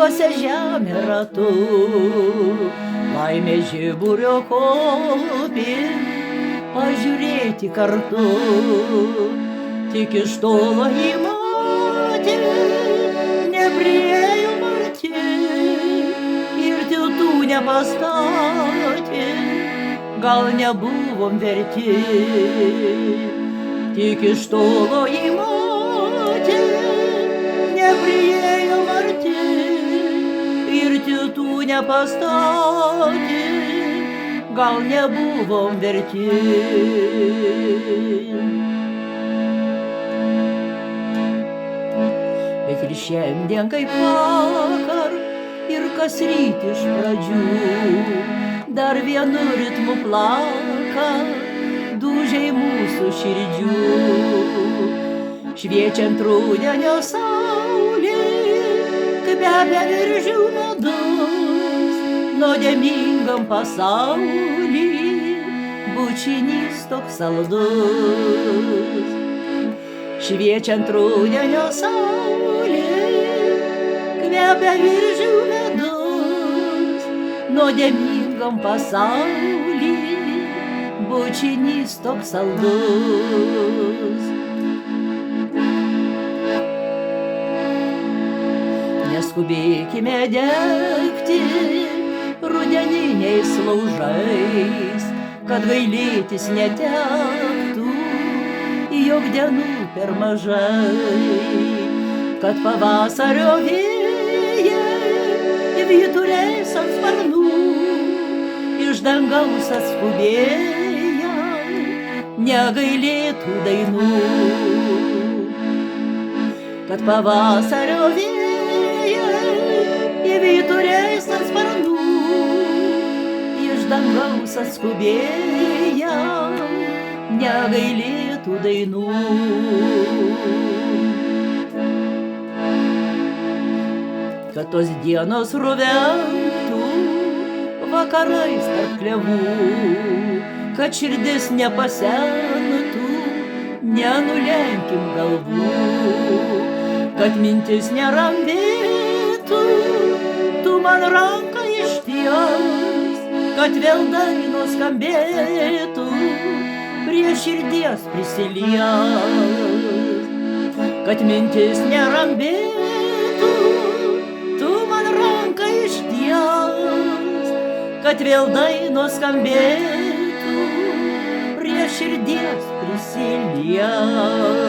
Sukuosia žemė ratu, laimė žiburio kopį, pažiūrėti kartu. Tik iš tolo jį matė, nepriėjo arti ir tiltų nepastatė, gal nebuvom verti. Tik iš tolo jį matė, nepriėjo arti ir tiltų nepastatė, gal nebuvom verti. Bet ir šiandien kaip vakar ir kas ryt iš pradžių, dar vienu ritmu plaka dūžiai mūsų širdžių. Šviečiant rudenio saulė, kvepia viržių medus, nuodėmingam pasauly bučinys toks saldus. Šviečiant rudenio saulė, kvepia viržių medus, nuodėmingam pasauly bučinys toks saldus. Neskubėkime degti rudeniniais laužais, kad gailėtis netektų, jog dienų per mažai, kad pavasario vėjai vyturiais ant sparnų iš dangaus atskubėję negailėtų dainų. Kad pavasario vėjai vyturiais ant sparnų iš dangaus atskubėję negailėtų dainų. Kad tos dienos ruventų vakarais tarp klevų, kad širdis nepasentų, nenulenkim galvų, kad mintis nerambėtų, tu man ranką išties, kad vėl dainos skambėtų, prie širdies prisilies, kad mintis nerambėtų, tu man ranką išties, kad vėl dainos skambėtų, prie širdies prisilies.